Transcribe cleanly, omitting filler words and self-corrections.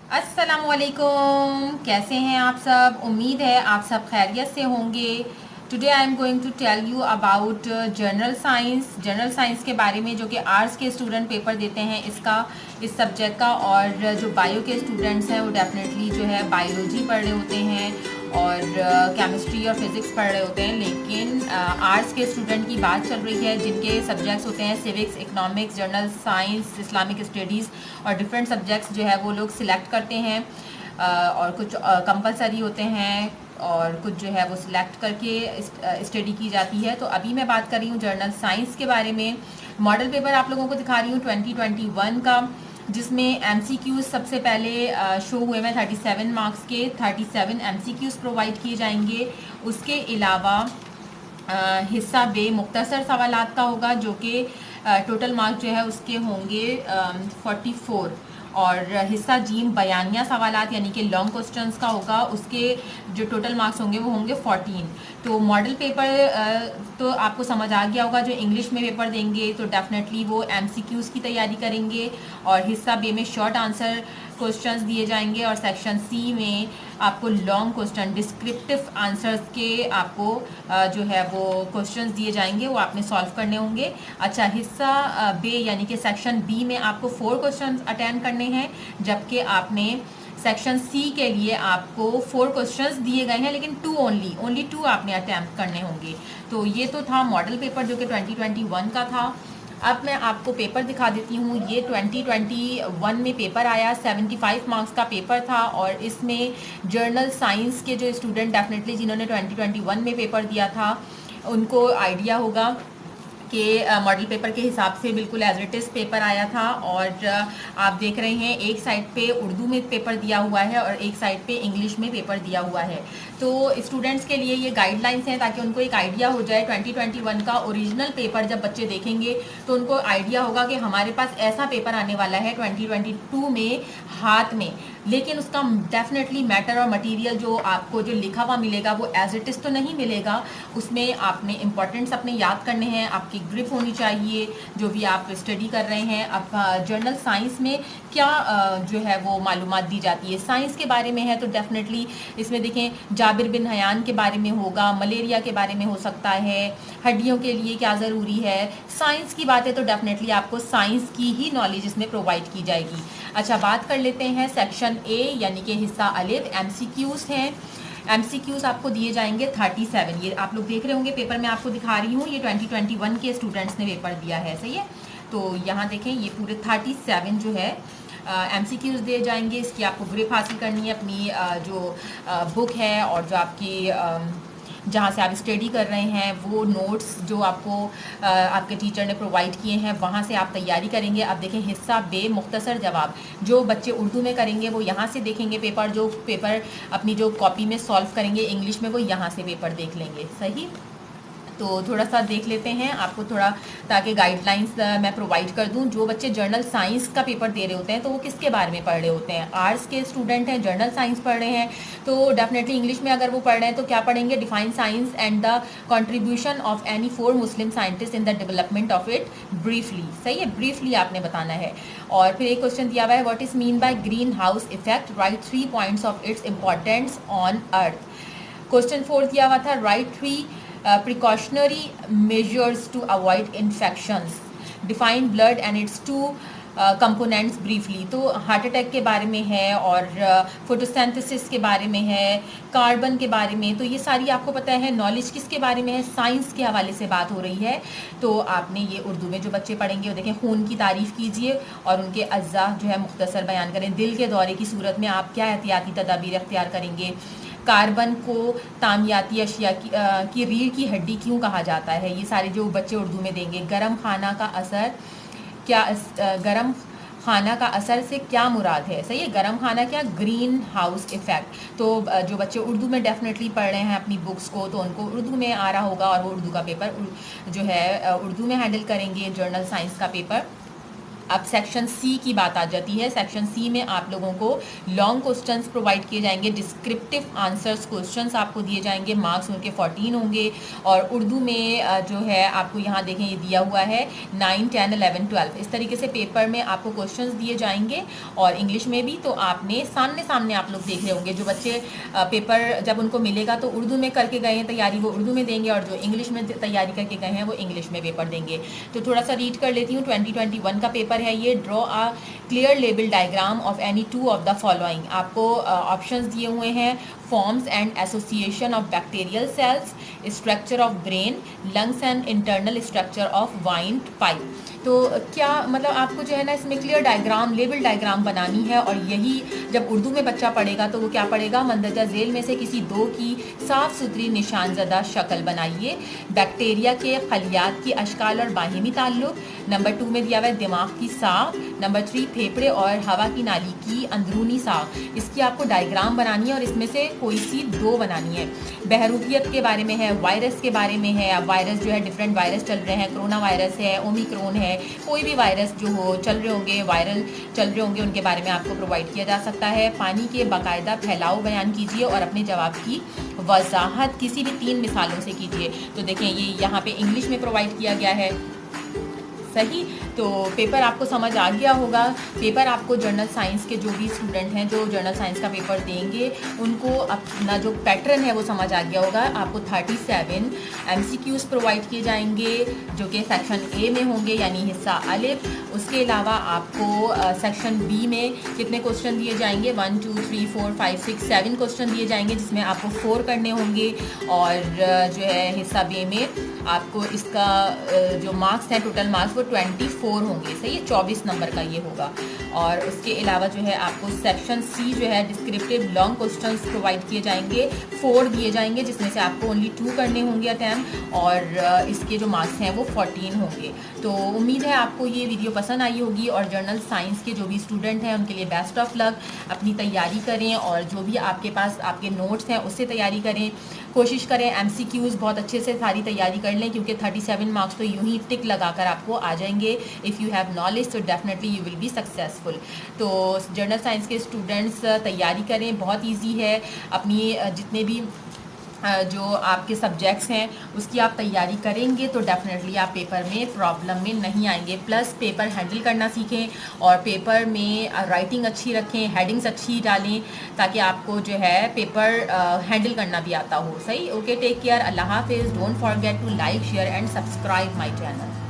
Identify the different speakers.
Speaker 1: अस्सलामुअलैकुम, कैसे हैं आप सब। उम्मीद है आप सब खैरियत से होंगे। Today I am going to tell you about general science के बारे में, जो कि आर्ट्स के स्टूडेंट पेपर देते हैं इस सब्जेक्ट का। और जो बायो के स्टूडेंट्स हैं वो डेफिनेटली जो है बायोलॉजी पढ़ रहे होते हैं और केमिस्ट्री और फिज़िक्स पढ़ रहे होते हैं। लेकिन आर्ट्स के स्टूडेंट की बात चल रही है जिनके सब्जेक्ट्स होते हैं civics, economics, general science, Islamic studies और डिफरेंट सब्जेक्ट्स जो है वो लोग सिलेक्ट करते हैं। और कुछ कंपलसरी होते हैं और कुछ जो है वो सिलेक्ट करके स्टडी की जाती है। तो अभी मैं बात कर रही हूँ जर्नल साइंस के बारे में। मॉडल पेपर आप लोगों को दिखा रही हूँ 2021 का, जिसमें एमसीक्यूज सबसे पहले शो हुए हैं 37 मार्क्स के। 37 एमसीक्यूज प्रोवाइड किए जाएंगे। उसके अलावा हिस्सा बे मुख्तसर सवालात का होगा, जो कि टोटल मार्क्स जो है उसके होंगे 44। और हिस्सा जीम बयानिया सवालात यानी कि लॉन्ग क्वेश्चंस का होगा, उसके जो टोटल मार्क्स होंगे वो होंगे 14। तो मॉडल पेपर तो आपको समझ आ गया होगा। जो इंग्लिश में पेपर देंगे तो डेफिनेटली वो एमसीक्यूज़ की तैयारी करेंगे और हिस्सा बे में शॉर्ट आंसर क्वेश्चंस दिए जाएंगे और सेक्शन सी में आपको लॉन्ग क्वेश्चन डिस्क्रिप्टिव आंसर्स के आपको जो है वो क्वेश्चंस दिए जाएंगे, वो आपने सॉल्व करने होंगे। अच्छा, हिस्सा बे यानी कि सेक्शन बी में आपको 4 क्वेश्चंस अटेंड करने हैं, जबकि आपने सेक्शन सी के लिए आपको 4 क्वेश्चंस दिए गए हैं लेकिन 2 ओनली 2 आपने अटैम्प्ट करने होंगे। तो ये तो था मॉडल पेपर जो कि 2021 का था। अब मैं आपको पेपर दिखा देती हूँ। ये 2021 में पेपर आया, 75 मार्क्स का पेपर था। और इसमें जर्नल साइंस के जो स्टूडेंट डेफिनेटली जिन्होंने 2021 में पेपर दिया था उनको आइडिया होगा कि मॉडल पेपर के हिसाब से बिल्कुल एज इट इज़ पेपर आया था। और आप देख रहे हैं एक साइड पे उर्दू में पेपर दिया हुआ है और एक साइड पे इंग्लिश में पेपर दिया हुआ है। तो स्टूडेंट्स के लिए ये गाइडलाइंस हैं ताकि उनको एक आइडिया हो जाए। 2021 का ओरिजिनल पेपर जब बच्चे देखेंगे तो उनको आइडिया होगा कि हमारे पास ऐसा पेपर आने वाला है 2022 में हाथ में, लेकिन उसका डेफिनेटली मैटर और मटेरियल जो आपको जो लिखा हुआ मिलेगा वो एज इट इज़ तो नहीं मिलेगा। उसमें आपने इंपॉर्टेंट्स अपने याद करने हैं, आपकी ग्रिप होनी चाहिए जो भी आप स्टडी कर रहे हैं। अब जर्नल साइंस में क्या जो है वो मालूमात दी जाती है साइंस के बारे में है, तो डेफिनेटली इसमें देखें जाबिर बिन हयान के बारे में होगा, मलेरिया के बारे में हो सकता है, हड्डियों के लिए क्या ज़रूरी है। साइंस की बात है तो डेफिनेटली आपको साइंस की ही नॉलेज इसमें प्रोवाइड की जाएगी। अच्छा, बात कर लेते हैं सेक्शन ए यानी कि हिस्सा अलिफ। एमसीक्यूज़ हैं। एमसीक्यूज़ आपको दिए जाएंगे 37। ये आप लोग देख रहे होंगे पेपर में आपको दिखा रही हूँ, ये 2021 के स्टूडेंट्स ने पेपर दिया है, सही है। तो यहाँ देखें ये पूरे 37 जो है एमसीक्यूज़ दिए जाएंगे। इसकी आपको ग्रिप हासिल करनी है अपनी जो बुक है और जो आपकी जहाँ से आप स्टडी कर रहे हैं वो नोट्स जो आपको आपके टीचर ने प्रोवाइड किए हैं वहाँ से आप तैयारी करेंगे। अब देखें हिस्सा बे मुख्तसर जवाब, जो बच्चे उर्दू में करेंगे वो यहाँ से देखेंगे पेपर, जो पेपर अपनी जो कॉपी में सॉल्व करेंगे इंग्लिश में वो यहाँ से पेपर देख लेंगे, सही। तो थोड़ा सा देख लेते हैं आपको थोड़ा, ताकि गाइडलाइंस मैं प्रोवाइड कर दूं। जो बच्चे जर्नल साइंस का पेपर दे रहे होते हैं तो वो किसके बारे में पढ़ रहे होते हैं। आर्ट्स के स्टूडेंट हैं, जर्नल साइंस पढ़ रहे हैं, तो डेफिनेटली इंग्लिश में अगर वो पढ़ रहे हैं तो क्या पढ़ेंगे, define science and the contribution of any 4 Muslim scientist in the development of it briefly, सही है, ब्रीफली आपने बताना है। और फिर एक क्वेश्चन दिया हुआ है, what is mean by green house effect, right 3 points of its importance on earth. Question 4 दिया हुआ था, right 3 precautionary measures to avoid infections, define blood and its 2 components briefly. तो हार्ट अटैक के बारे में है और फोटोसिंथेसिस के बारे में है, कार्बन के बारे में। तो ये सारी आपको पता है नॉलेज किसके बारे में है, साइंस के हवाले से बात हो रही है। तो आपने ये उर्दू में जो बच्चे पढ़ेंगे वो देखें, खून की तारीफ़ कीजिए और उनके अज्जा जो है मुख्तसर बयान करें। दिल के दौरे की सूरत में आप क्या एहतियाती तदाबीर अख्तियार करेंगे। कार्बन को तामियाती अशिया की रीढ़ की हड्डी क्यों कहा जाता है, ये सारे जो बच्चे उर्दू में देंगे। गरम खाना का असर क्या, गरम खाना का असर से क्या मुराद है, सही है। गरम खाना क्या, ग्रीन हाउस इफ़ेक्ट। तो जो बच्चे उर्दू में डेफिनेटली पढ़ रहे हैं अपनी बुक्स को तो उनको उर्दू में आ रहा होगा और वो उर्दू का पेपर जो है उर्दू में हैंडल करेंगे जर्नल साइंस का पेपर। अब सेक्शन सी की बात आ जाती है। सेक्शन सी में आप लोगों को लॉन्ग क्वेश्चंस प्रोवाइड किए जाएंगे, डिस्क्रिप्टिव आंसर्स क्वेश्चंस आपको दिए जाएंगे, मार्क्स उनके 14 होंगे। और उर्दू में जो है आपको यहाँ देखें ये दिया हुआ है 9, 10, 11, 12 इस तरीके से पेपर में आपको क्वेश्चंस दिए जाएंगे और इंग्लिश में भी। तो आपने सामने सामने आप लोग देख रहे होंगे, जो बच्चे पेपर जब उनको मिलेगा तो उर्दू में करके गए हैं तैयारी, वो उर्दू में देंगे, और जो इंग्लिश में तैयारी करके गए हैं वो इंग्लिश में पेपर देंगे। तो थोड़ा सा रीड कर लेती हूँ। 2021 का पेपर है ये। Draw a clear label diagram of any two of the following. आपको ऑप्शंस दिए हुए हैं, forms and association of bacterial cells, structure of brain, lungs and internal structure of wine pipe. तो क्या मतलब आपको जो है ना इसमें क्लियर डायग्राम, लेबल डायग्राम बनानी है, और यही जब उर्दू में बच्चा पढ़ेगा तो वो क्या पढ़ेगा, मंदरजा झेल में से किसी दो की साफ़ सुथरी निशानजदा शक्ल बनाइए। बैक्टीरिया के खलियात की अशकाल और बाहिमी ताल्लुक। नंबर 2 में दिया हुआ है दिमाग की साख। नंबर 3 फेफड़े और हवा की नाली की अंदरूनी साख। इसकी आपको डायग्राम बनानी है और इसमें से कोई सी दो बनानी है। बहरूपियत के बारे में है, वायरस के बारे में है। अब वायरस जो है डिफरेंट वायरस चल रहे हैं, कोरोना वायरस है, ओमिक्रॉन है, कोई भी वायरस जो हो चल रहे होंगे, वायरल चल रहे होंगे, उनके बारे में आपको प्रोवाइड किया जा सकता है। पानी के बाकायदा फैलाव बयान कीजिए और अपने जवाब की वजाहत किसी भी 3 मिसालों से कीजिए। तो देखें ये यहाँ पे इंग्लिश में प्रोवाइड किया गया है, सही। तो पेपर आपको समझ आ गया होगा। पेपर आपको जर्नल साइंस के जो भी स्टूडेंट हैं जो जर्नल साइंस का पेपर देंगे उनको अपना जो पैटर्न है वो समझ आ गया होगा। आपको 37 MCQs प्रोवाइड किए जाएंगे जो कि सेक्शन ए में होंगे, यानी हिस्सा अलिफ। उसके अलावा आपको सेक्शन बी में कितने क्वेश्चन दिए जाएंगे, 1, 2, 3, 4, 5, 6, 7 क्वेश्चन दिए जाएंगे, जिसमें आपको 4 करने होंगे। और जो है हिस्सा बी में आपको इसका जो मार्क्स हैं, टोटल मार्क्स वो 24 होंगे, सही है, 24 नंबर का ये होगा। और उसके अलावा जो है आपको सेक्शन सी जो है डिस्क्रिप्टिव लॉन्ग क्वेश्चंस प्रोवाइड किए जाएंगे, 4 दिए जाएंगे, जिसमें से आपको ओनली 2 करने होंगे अटैम्प्ट, और इसके जो मार्क्स हैं वो 14 होंगे। तो उम्मीद है आपको ये वीडियो पसंद आई होगी, और जर्नल साइंस के जो भी स्टूडेंट हैं उनके लिए बेस्ट ऑफ लक। अपनी तैयारी करें और जो भी आपके पास आपके नोट्स हैं उससे तैयारी करें। कोशिश करें MCQs बहुत अच्छे से सारी तैयारी कर लें, क्योंकि 37 मार्क्स तो यूं ही टिक लगाकर आपको आ जाएंगे। इफ़ यू हैव नॉलेज तो definitely you will be successful. तो जर्नल साइंस के स्टूडेंट्स तैयारी करें, बहुत इजी है। अपनी जितने भी जो आपके सब्जेक्ट्स हैं उसकी आप तैयारी करेंगे तो डेफिनेटली आप पेपर में प्रॉब्लम में नहीं आएंगे। प्लस पेपर हैंडल करना सीखें और पेपर में राइटिंग अच्छी रखें, हेडिंग्स अच्छी डालें, ताकि आपको जो है पेपर हैंडल करना भी आता हो, सही। ओके, टेक केयर, अल्लाह हाफिज़। Don't forget to like, share and subscribe my channel.